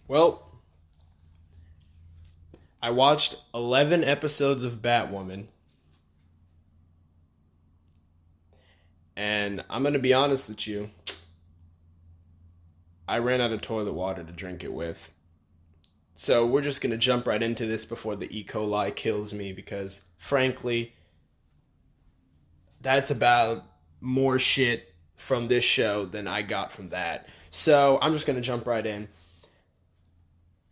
Well, I watched 11 episodes of Batwoman, and I'm going to be honest with you, I ran out of toilet water to drink it with. So we're just going to jump right into this before the E. coli kills me because, frankly, that's about more shit from this show than I got from that. So I'm just going to jump right in.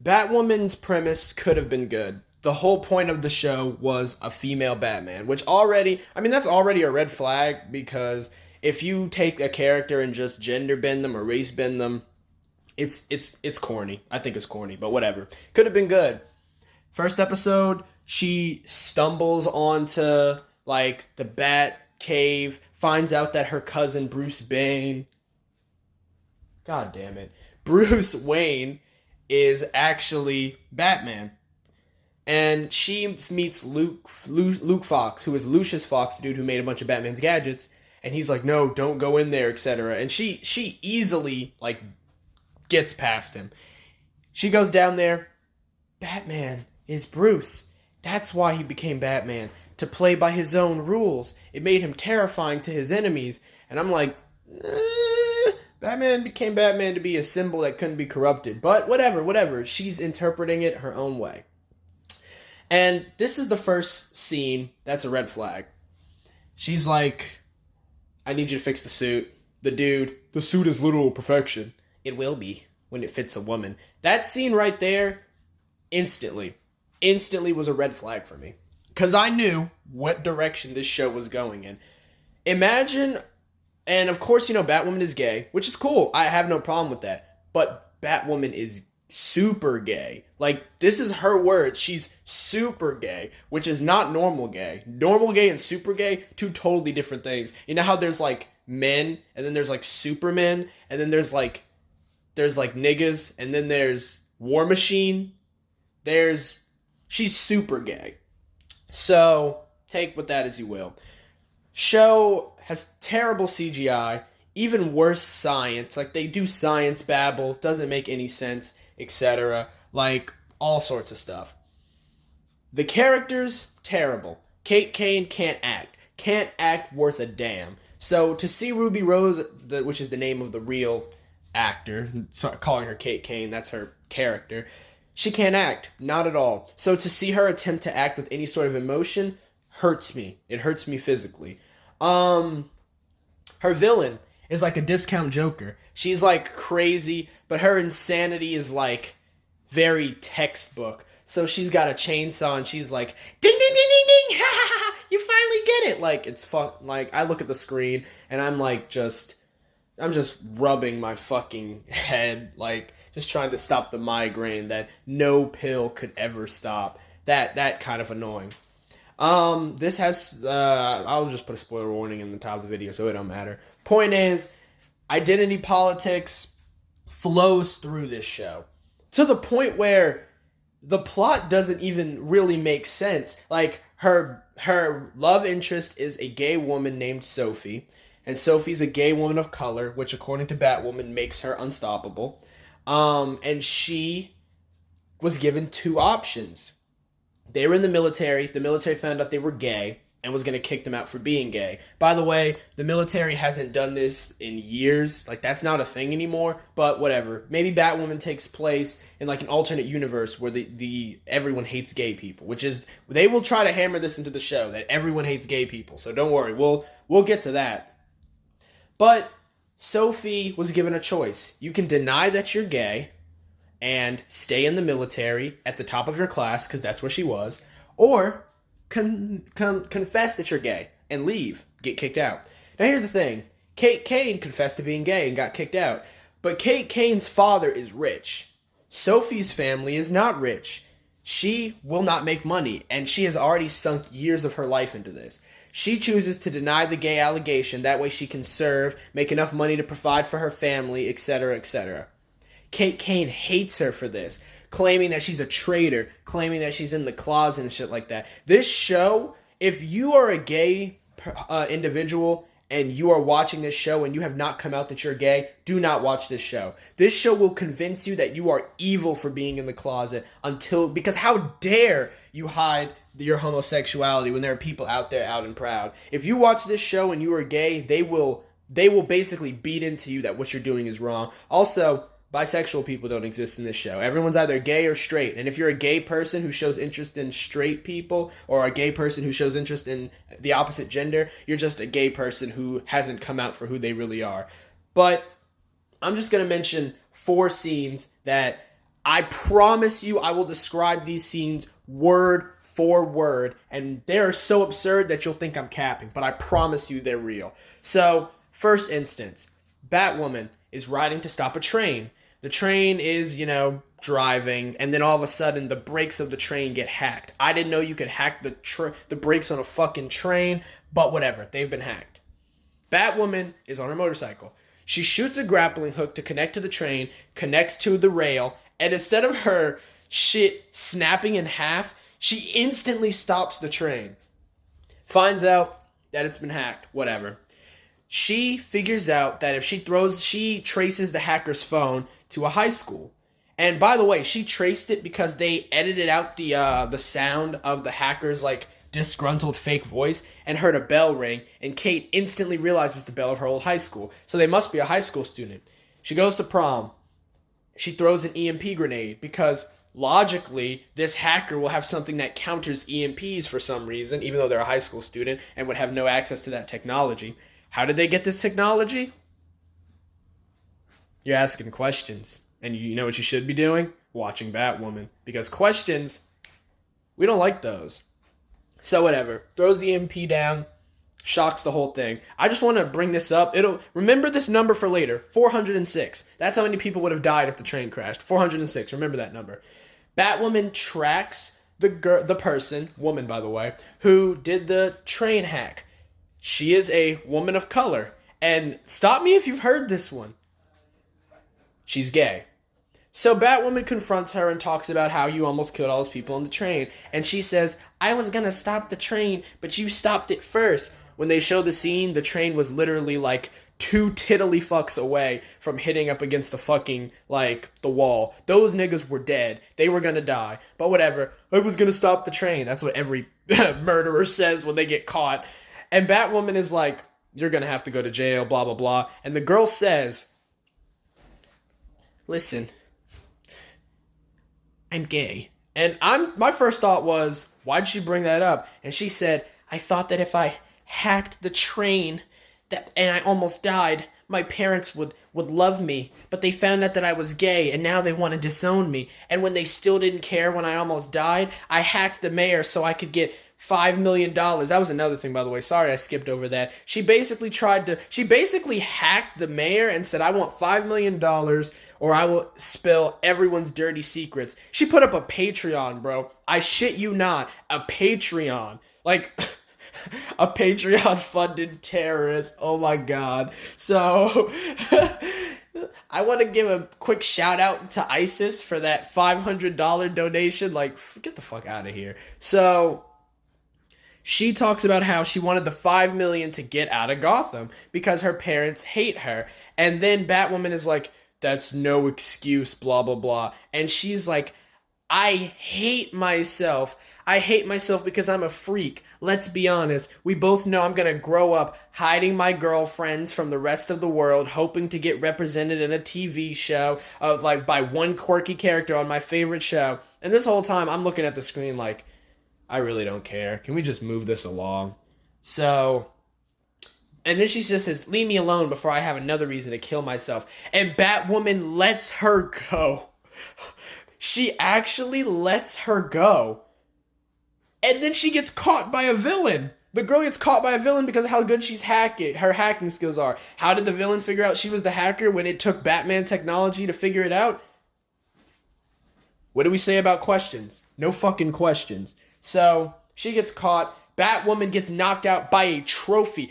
Batwoman's premise could have been good. The whole point of the show was a female Batman, which already, I mean, that's already a red flag because if you take a character and just gender bend them or race bend them, it's corny. I think it's corny, but whatever. Could have been good. First episode, she stumbles onto like the Bat cave, finds out that her cousin Bruce Wayne, God damn it, Bruce Wayne is actually Batman. And she meets Luke Fox, who is Lucius Fox, the dude who made a bunch of Batman's gadgets, and he's like, "No, don't go in there, etc." And she easily like gets past him. She goes down there. Batman is Bruce. That's why he became Batman, to play by his own rules. It made him terrifying to his enemies. And I'm like, Batman became Batman to be a symbol that couldn't be corrupted. But whatever. She's interpreting it her own way. And this is the first scene that's a red flag. She's like, I need you to fix the suit. The dude, the suit is literal perfection. It will be when it fits a woman. That scene right there, instantly was a red flag for me. Because I knew what direction this show was going in. Imagine, and of course, Batwoman is gay, which is cool. I have no problem with that. But Batwoman is super gay. Like, this is her words. She's super gay, which is not normal gay. Normal gay and super gay, two totally different things. You know how there's like men, and then there's like supermen, and then there's like niggas, and then there's War Machine. She's super gay. So, take with that as you will. Show has terrible CGI, even worse science. Like, they do science babble, doesn't make any sense, etc. Like, all sorts of stuff. The characters, terrible. Kate Kane can't act. Can't act worth a damn. So, to see Ruby Rose, which is the name of the real actor, calling her Kate Kane, that's her character, she can't act, not at all. So to see her attempt to act with any sort of emotion hurts me. It hurts me physically. Her villain is like a discount Joker. She's like crazy, but her insanity is like very textbook. So she's got a chainsaw and she's like, ding ding ding ding ding, ha ha ha, you finally get it. Like, it's fun. Like, I look at the screen and I'm just rubbing my fucking head, like, just trying to stop the migraine that no pill could ever stop. That kind of annoying. This has, I'll just put a spoiler warning in the top of the video, so it don't matter. Point is, identity politics flows through this show. To the point where the plot doesn't even really make sense. Like, her love interest is a gay woman named Sophie. And Sophie's a gay woman of color, which according to Batwoman makes her unstoppable. And she was given two options. They were in the military. The military found out they were gay and was going to kick them out for being gay. By the way, the military hasn't done this in years. Like, that's not a thing anymore, but whatever. Maybe Batwoman takes place in like an alternate universe where the everyone hates gay people, which is, they will try to hammer this into the show that everyone hates gay people. So don't worry. We'll get to that. But Sophie was given a choice. You can deny that you're gay and stay in the military at the top of your class, because that's where she was, or confess that you're gay and leave, get kicked out. Now here's the thing. Kate Kane confessed to being gay and got kicked out. But Kate Kane's father is rich. Sophie's family is not rich. She will not make money, and she has already sunk years of her life into this. She chooses to deny the gay allegation. That way she can serve, make enough money to provide for her family, etc., etc. Kate Kane hates her for this, claiming that she's a traitor, claiming that she's in the closet and shit like that. This show, if you are a gay individual and you are watching this show and you have not come out that you're gay, do not watch this show. This show will convince you that you are evil for being in the closet because how dare you hide your homosexuality when there are people out there out and proud. If you watch this show and you are gay, they will basically beat into you that what you're doing is wrong. Also, bisexual people don't exist in this show. Everyone's either gay or straight. And if you're a gay person who shows interest in straight people or a gay person who shows interest in the opposite gender, you're just a gay person who hasn't come out for who they really are. But I'm just going to mention 4 scenes that I promise you I will describe these scenes word for word. And they are so absurd that you'll think I'm capping. But I promise you they're real. So, first instance, Batwoman is riding to stop a train. The train is, driving, and then all of a sudden the brakes of the train get hacked. I didn't know you could hack the brakes on a fucking train, but whatever, they've been hacked. Batwoman is on her motorcycle. She shoots a grappling hook to connect to the train, connects to the rail, and instead of her shit snapping in half, she instantly stops the train. Finds out that it's been hacked, whatever. She figures out that if she traces the hacker's phone to a high school. And by the way, she traced it because they edited out the sound of the hacker's disgruntled fake voice and heard a bell ring, and Kate instantly realizes the bell of her old high school. So they must be a high school student. She goes to prom. She throws an EMP grenade because logically this hacker will have something that counters EMPs for some reason, even though they're a high school student and would have no access to that technology. How did they get this technology? You're asking questions. And you know what you should be doing? Watching Batwoman. Because questions, we don't like those. So whatever. Throws the MP down. Shocks the whole thing. I just want to bring this up. Remember this number for later. 406. That's how many people would have died if the train crashed. 406. Remember that number. Batwoman tracks the person, woman by the way, who did the train hack. She is a woman of color. And stop me if you've heard this one. She's gay. So Batwoman confronts her and talks about how you almost killed all those people on the train. And she says, I was going to stop the train, but you stopped it first. When they show the scene, the train was literally 2 tiddly fucks away from hitting up against the fucking, the wall. Those niggas were dead. They were going to die. But whatever. I was going to stop the train. That's what every murderer says when they get caught. And Batwoman is like, you're going to have to go to jail, blah, blah, blah. And the girl says, listen, I'm gay. And my first thought was, why'd she bring that up? And she said, I thought that if I hacked the train and I almost died, my parents would love me. But they found out that I was gay and now they want to disown me. And when they still didn't care when I almost died, I hacked the mayor so I could get $5 million. That was another thing, by the way. Sorry, I skipped over that. She basically hacked the mayor and said, I want $5 million or I will spill everyone's dirty secrets. She put up a Patreon, bro. I shit you not. A Patreon. A Patreon-funded terrorist. Oh my god. So, I want to give a quick shout-out to ISIS for that $500 donation. Get the fuck out of here. So, she talks about how she wanted the $5 million to get out of Gotham because her parents hate her. And then Batwoman is like, that's no excuse, blah, blah, blah. And she's like, I hate myself. I hate myself because I'm a freak. Let's be honest. We both know I'm going to grow up hiding my girlfriends from the rest of the world, hoping to get represented in a TV show by one quirky character on my favorite show. And this whole time, I'm looking at the screen I really don't care. Can we just move this along? So, and then she just says, leave me alone before I have another reason to kill myself. And Batwoman lets her go. She actually lets her go. And then she gets caught by a villain. The girl gets caught by a villain because of how good her hacking skills are. How did the villain figure out she was the hacker when it took Batman technology to figure it out? What do we say about questions? No fucking questions. So, she gets caught. Batwoman gets knocked out by a trophy.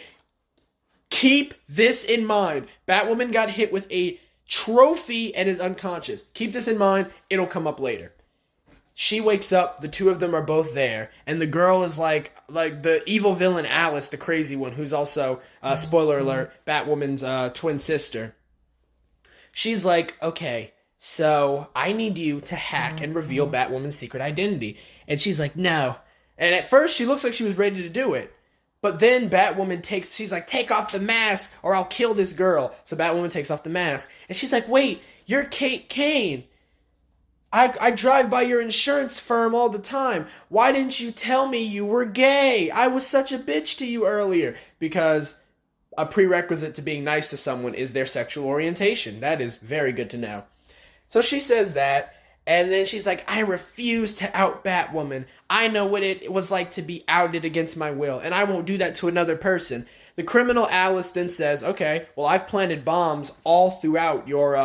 Keep this in mind. Batwoman got hit with a trophy and is unconscious. Keep this in mind. It'll come up later. She wakes up, the two of them are both there, and the girl is like the evil villain Alice, the crazy one, who's also, spoiler alert, Batwoman's twin sister. She's like, okay, so I need you to hack and reveal Batwoman's secret identity. And she's like, no. And at first she looks like she was ready to do it. But then she's like, take off the mask or I'll kill this girl. So Batwoman takes off the mask. And she's like, wait, you're Kate Kane. I drive by your insurance firm all the time. Why didn't you tell me you were gay? I was such a bitch to you earlier. Because a prerequisite to being nice to someone is their sexual orientation. That is very good to know. So she says that, and then she's like, I refuse to out Batwoman. I know what it was like to be outed against my will, and I won't do that to another person. The criminal Alice then says, okay, well, I've planted bombs all throughout your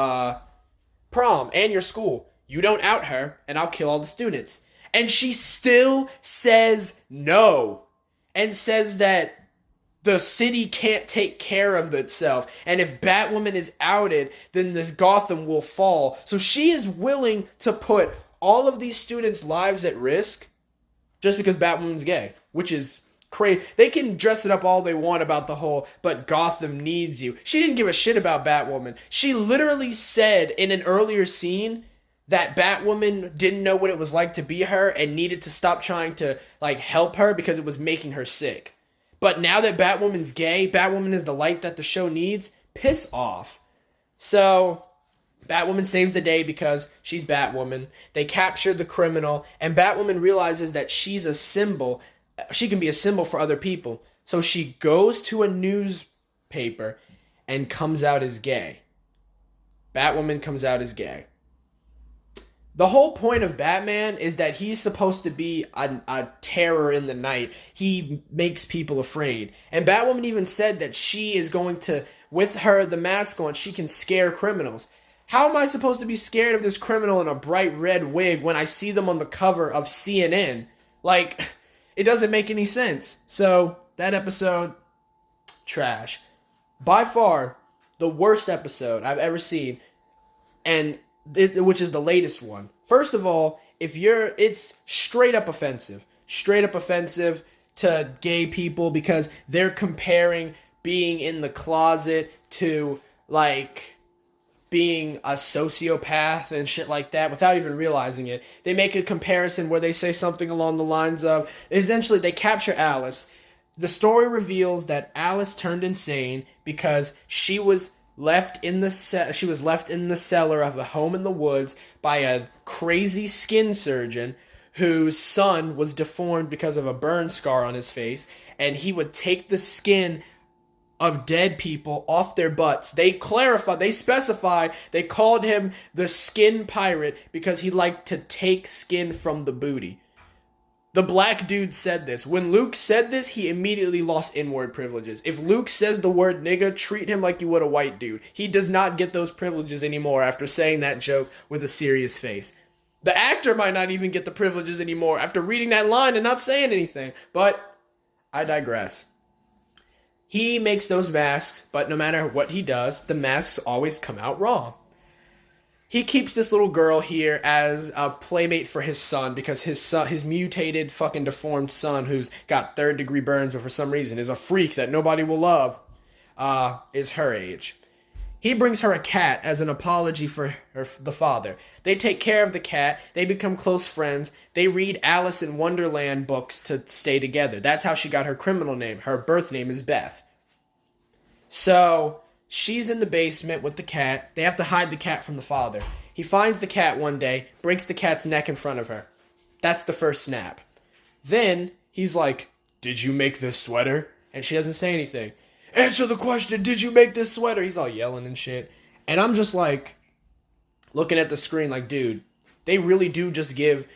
prom and your school. You don't out her, and I'll kill all the students. And she still says no, and says that the city can't take care of itself, and if Batwoman is outed, then the Gotham will fall. So she is willing to put all of these students' lives at risk just because Batwoman's gay, which is crazy. They can dress it up all they want about the whole, but Gotham needs you. She didn't give a shit about Batwoman. She literally said in an earlier scene that Batwoman didn't know what it was like to be her and needed to stop trying to like help her because it was making her sick. But now that Batwoman's gay, Batwoman is the light that the show needs, piss off. So Batwoman saves the day because she's Batwoman. They capture the criminal, and Batwoman realizes that she's a symbol. She can be a symbol for other people. So she goes to a newspaper and comes out as gay. Batwoman comes out as gay. The whole point of Batman is that he's supposed to be a terror in the night. He makes people afraid. And Batwoman even said that she is going to, with her, the mask on, she can scare criminals. How am I supposed to be scared of this criminal in a bright red wig when I see them on the cover of CNN? Like, it doesn't make any sense. So, that episode, trash. By far, the worst episode I've ever seen. And which is the latest one. First of all, it's straight up offensive to gay people because they're comparing being in the closet to like being a sociopath and shit like that without even realizing it. They make a comparison where they say something along the lines of, essentially they capture Alice. The story reveals that Alice turned insane because she was left in the cellar of a home in the woods by a crazy skin surgeon whose son was deformed because of a burn scar on his face, and he would take the skin of dead people off their butts. They specified, they called him the Skin Pirate because he liked to take skin from the booty. The black dude said this. When Luke said this, he immediately lost N-word privileges. If Luke says the word nigga, treat him like you would a white dude. He does not get those privileges anymore after saying that joke with a serious face. The actor might not even get the privileges anymore after reading that line and not saying anything. But I digress. He makes those masks, but no matter what he does, the masks always come out wrong. He keeps this little girl here as a playmate for his son because his mutated fucking deformed son who's got third-degree burns but for some reason is a freak that nobody will love, is her age. He brings her a cat as an apology for the father. They take care of the cat. They become close friends. They read Alice in Wonderland books to stay together. That's how she got her criminal name. Her birth name is Beth. So she's in the basement with the cat. They have to hide the cat from the father. He finds the cat one day, breaks the cat's neck in front of her. That's the first snap. Then he's like, "Did you make this sweater?" And she doesn't say anything. "Answer the question, did you make this sweater?" He's all yelling and shit. And I'm just like, looking at the screen like, dude, they really do just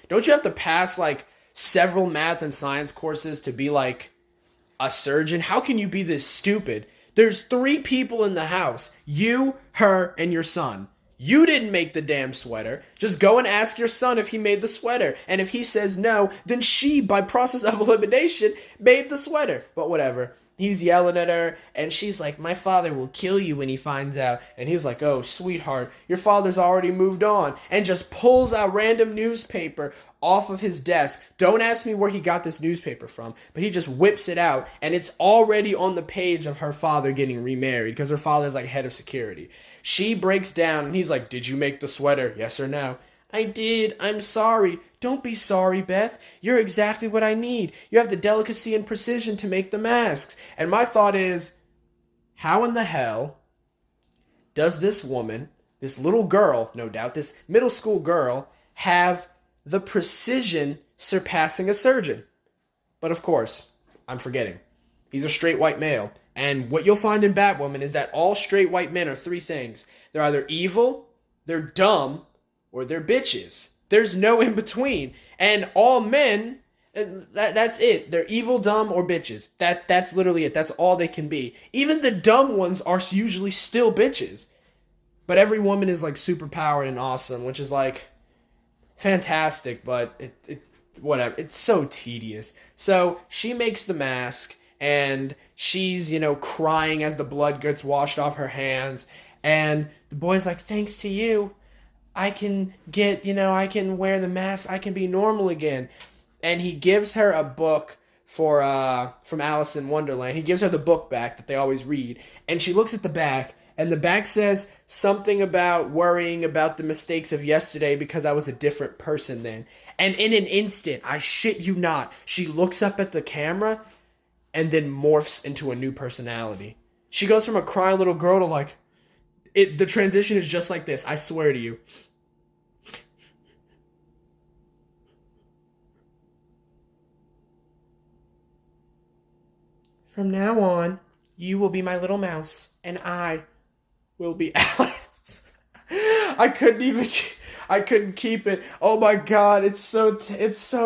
don't you have to pass like several math and science courses to be like a surgeon? How can you be this stupid? There's 3 people in the house. You, her, and your son. You didn't make the damn sweater. Just go and ask your son if he made the sweater. And if he says no, then she, by process of elimination, made the sweater. But whatever. he's yelling at her, and she's like, my father will kill you when he finds out. And he's like, oh, sweetheart, your father's already moved on. And just pulls a random newspaper off of his desk. Don't ask me where he got this newspaper from, but he just whips it out, and it's already on the page of her father getting remarried, because her father's like head of security. She breaks down, and he's like, did you make the sweater? Yes or no? I did. I'm sorry. Don't be sorry, Beth. You're exactly what I need. You have the delicacy and precision to make the masks. And my thought is, how in the hell does this woman, this little girl, no doubt, this middle school girl, have the precision surpassing a surgeon? But of course, I'm forgetting. He's a straight white male. And what you'll find in Batwoman is that all straight white men are three things. They're either evil, they're dumb, or they're bitches. There's no in between. And all men, that's it. They're evil, dumb, or bitches. That's literally it. That's all they can be. Even the dumb ones are usually still bitches. But every woman is like super powered and awesome, which is like fantastic, but it whatever. It's so tedious. So she makes the mask, and she's, crying as the blood gets washed off her hands. And the boy's like, thanks to you, I can I can wear the mask. I can be normal again. And he gives her a book from Alice in Wonderland. He gives her the book back that they always read. And she looks at the back, and the back says something about worrying about the mistakes of yesterday because I was a different person then. And in an instant, I shit you not, she looks up at the camera and then morphs into a new personality. She goes from a crying little girl to like, the transition is just like this, I swear to you. From now on, you will be my little mouse, and I will be Alice. I couldn't keep it. Oh my god, it's so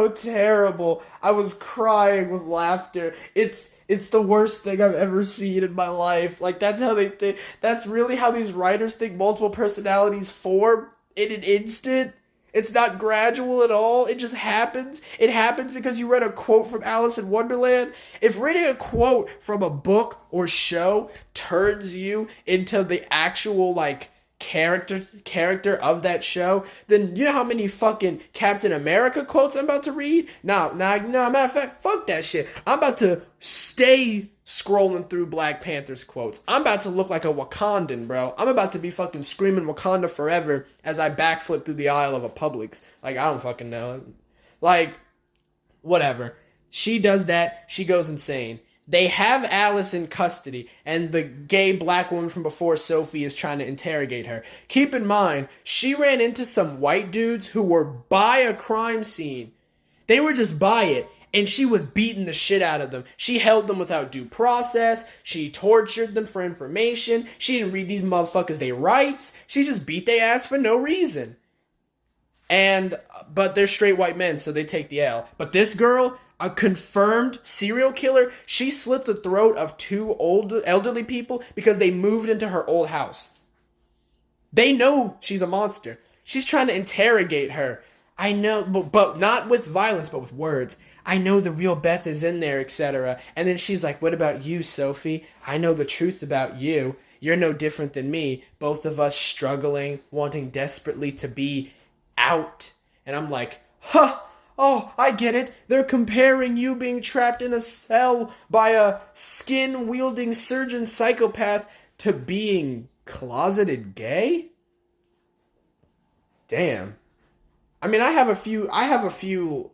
terrible. I was crying with laughter. It's the worst thing I've ever seen in my life. Like, that's how they think. That's really how these writers think multiple personalities form in an instant. It's not gradual at all. It just happens. It happens because you read a quote from Alice in Wonderland. If reading a quote from a book or show turns you into the actual, like, character of that show, then you know how many fucking Captain America quotes I'm about to read? No, matter of fact, fuck that shit. I'm about to stay scrolling through Black Panther's quotes. I'm about to look like a Wakandan, bro. I'm about to be fucking screaming Wakanda forever as I backflip through the aisle of a Publix. Like, I don't fucking know. Like, whatever. She does that. She goes insane. They have Alice in custody, and the gay black woman from before, Sophie, is trying to interrogate her. Keep in mind, she ran into some white dudes who were by a crime scene. They were just by it, and she was beating the shit out of them. She held them without due process. She tortured them for information. She didn't read these motherfuckers their rights. She just beat their ass for no reason. But they're straight white men, so they take the L. But this girl, a confirmed serial killer, she slit the throat of two elderly people because they moved into her old house. They know she's a monster. She's trying to interrogate her. I know, but not with violence, but with words. I know the real Beth is in there, etc. And then she's like, what about you, Sophie? I know the truth about you. You're no different than me. Both of us struggling, wanting desperately to be out. And I'm like, huh. Oh, I get it. They're comparing you being trapped in a cell by a skin-wielding surgeon psychopath to being closeted gay? Damn. I mean, I have a few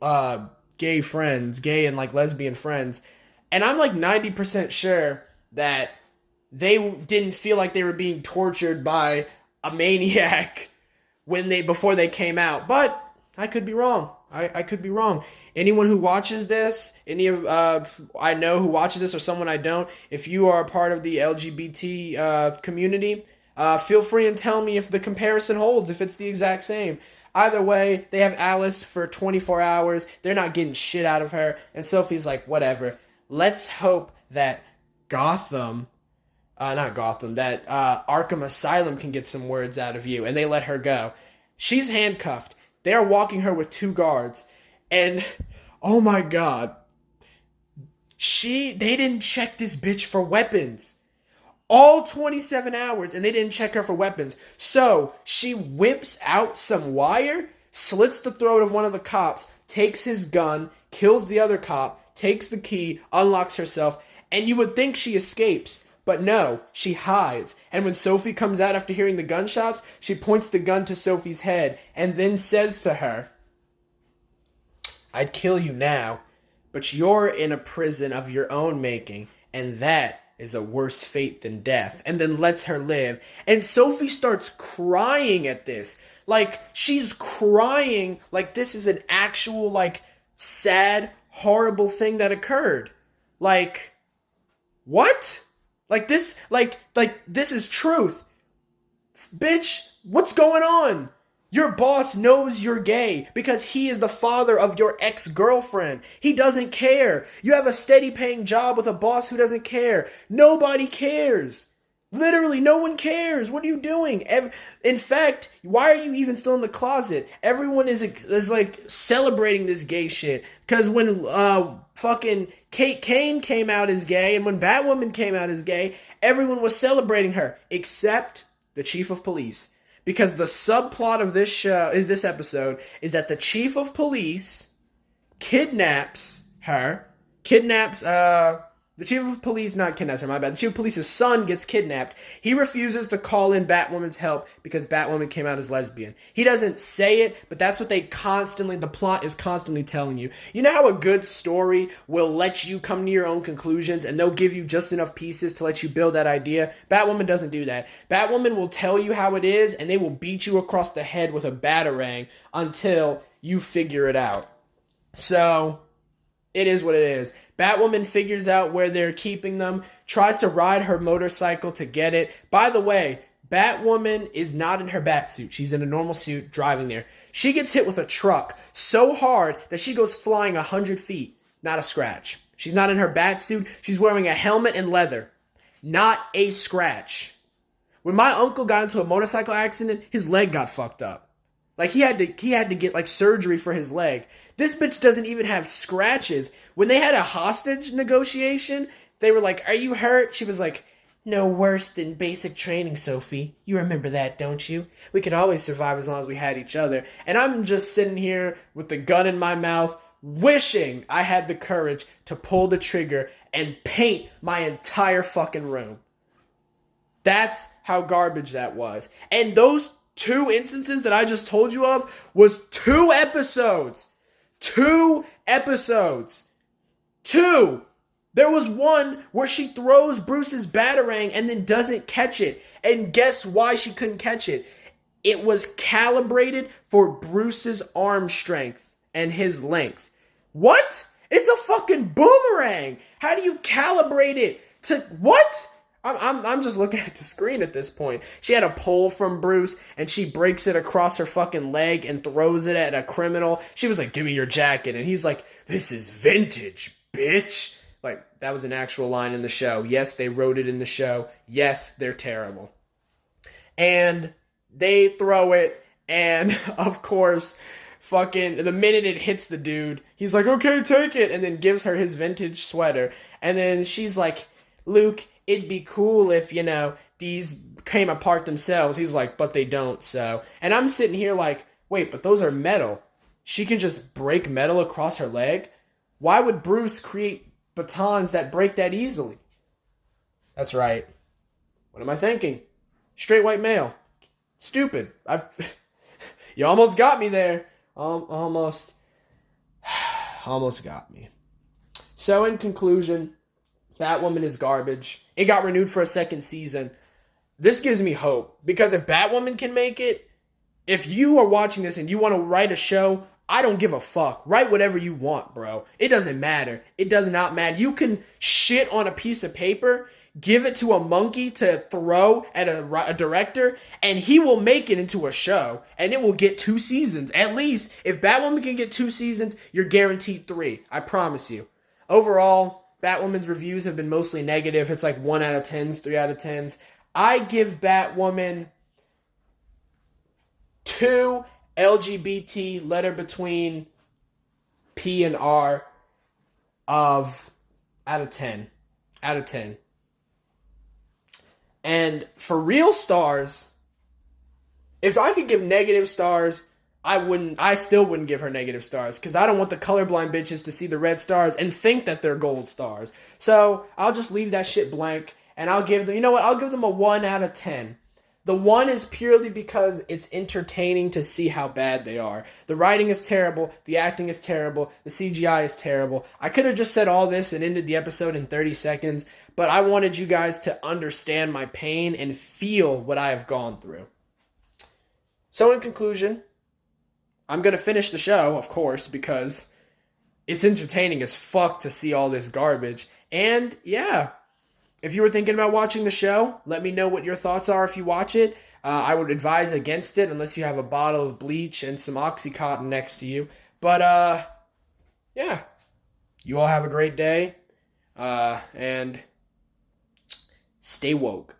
gay friends, gay and like lesbian friends, and I'm like 90% sure that they didn't feel like they were being tortured by a maniac before they came out. But I could be wrong. I could be wrong. Anyone who watches this, I know who watches this or someone I don't, if you are a part of the LGBT community, feel free and tell me if the comparison holds, if it's the exact same. Either way, they have Alice for 24 hours. They're not getting shit out of her. And Sophie's like, whatever. Let's hope that Arkham Asylum can get some words out of you. And they let her go. She's handcuffed. They are walking her with two guards. And, oh my god, They didn't check this bitch for weapons. All 27 hours, and they didn't check her for weapons. So she whips out some wire, slits the throat of one of the cops, takes his gun, kills the other cop, takes the key, unlocks herself, and you would think she escapes. But no, she hides. And when Sophie comes out after hearing the gunshots, she points the gun to Sophie's head and then says to her, "I'd kill you now, but you're in a prison of your own making, and that is a worse fate than death," and then lets her live. And Sophie starts crying at this. Like, she's crying like this is an actual, like, sad, horrible thing that occurred. Like, what? This is truth. Bitch, what's going on? Your boss knows you're gay because he is the father of your ex-girlfriend. He doesn't care. You have a steady paying job with a boss who doesn't care. Nobody cares. Literally, no one cares. What are you doing? In fact, why are you even still in the closet? Everyone is like celebrating this gay shit. Because when fucking Kate Kane came out as gay and when Batwoman came out as gay, everyone was celebrating her except the chief of police. Because the subplot of this episode is that the chief of police kidnaps her. The chief of police, not kidnaps her, my bad. The chief of police's son gets kidnapped. He refuses to call in Batwoman's help because Batwoman came out as lesbian. He doesn't say it, but that's what the plot is constantly telling you. You know how a good story will let you come to your own conclusions and they'll give you just enough pieces to let you build that idea? Batwoman doesn't do that. Batwoman will tell you how it is and they will beat you across the head with a batarang until you figure it out. So, it is what it is. Batwoman figures out where they're keeping them, tries to ride her motorcycle to get it. By the way, Batwoman is not in her bat suit. She's in a normal suit driving there. She gets hit with a truck so hard that she goes flying 100 feet. Not a scratch. She's not in her bat suit. She's wearing a helmet and leather. Not a scratch. When my uncle got into a motorcycle accident, his leg got fucked up. Like, he had to get, like, surgery for his leg. This bitch doesn't even have scratches. When they had a hostage negotiation, they were like, "Are you hurt?" She was like, "No worse than basic training, Sophie. You remember that, don't you? We could always survive as long as we had each other." And I'm just sitting here with the gun in my mouth, wishing I had the courage to pull the trigger and paint my entire fucking room. That's how garbage that was. And those 2 instances that I just told you of was 2 episodes. 2 episodes. 2. There was one where she throws Bruce's batarang and then doesn't catch it. And guess why she couldn't catch it? It was calibrated for Bruce's arm strength and his length. What? It's a fucking boomerang. How do you calibrate it to what? I'm just looking at the screen at this point. She had a pole from Bruce, and she breaks it across her fucking leg and throws it at a criminal. She was like, "Give me your jacket." And he's like, "This is vintage, bitch." Like, that was an actual line in the show. Yes, they wrote it in the show. Yes, they're terrible. And they throw it, and of course, fucking, the minute it hits the dude, he's like, "Okay, take it," and then gives her his vintage sweater. And then she's like, "Luke, it'd be cool if, these came apart themselves." He's like, "But they don't, so." And I'm sitting here like, wait, but those are metal. She can just break metal across her leg? Why would Bruce create batons that break that easily? That's right. What am I thinking? Straight white male. Stupid. You almost got me there. Almost got me. So in conclusion, Batwoman is garbage. It got renewed for a 2nd season. This gives me hope, because if Batwoman can make it, if you are watching this and you want to write a show, I don't give a fuck. Write whatever you want, bro. It doesn't matter. It does not matter. You can shit on a piece of paper, give it to a monkey to throw at a director, and he will make it into a show, and it will get 2 seasons. At least, if Batwoman can get 2 seasons, you're guaranteed 3. I promise you. Overall, Batwoman's reviews have been mostly negative. It's like 1 out of 10s, 3 out of 10s. I give Batwoman 2 LGBT letter between P and R of, out of 10. Out of 10. And for real stars, if I could give negative stars, I still wouldn't give her negative stars because I don't want the colorblind bitches to see the red stars and think that they're gold stars. So I'll just leave that shit blank and I'll give them, you know what? I'll give them a 1 out of 10. The 1 is purely because it's entertaining to see how bad they are. The writing is terrible, the acting is terrible, the CGI is terrible. I could have just said all this and ended the episode in 30 seconds, but I wanted you guys to understand my pain and feel what I have gone through. So in conclusion, I'm going to finish the show, of course, because it's entertaining as fuck to see all this garbage. And yeah, if you were thinking about watching the show, let me know what your thoughts are if you watch it. I would advise against it unless you have a bottle of bleach and some Oxycontin next to you. But yeah, you all have a great day. And stay woke.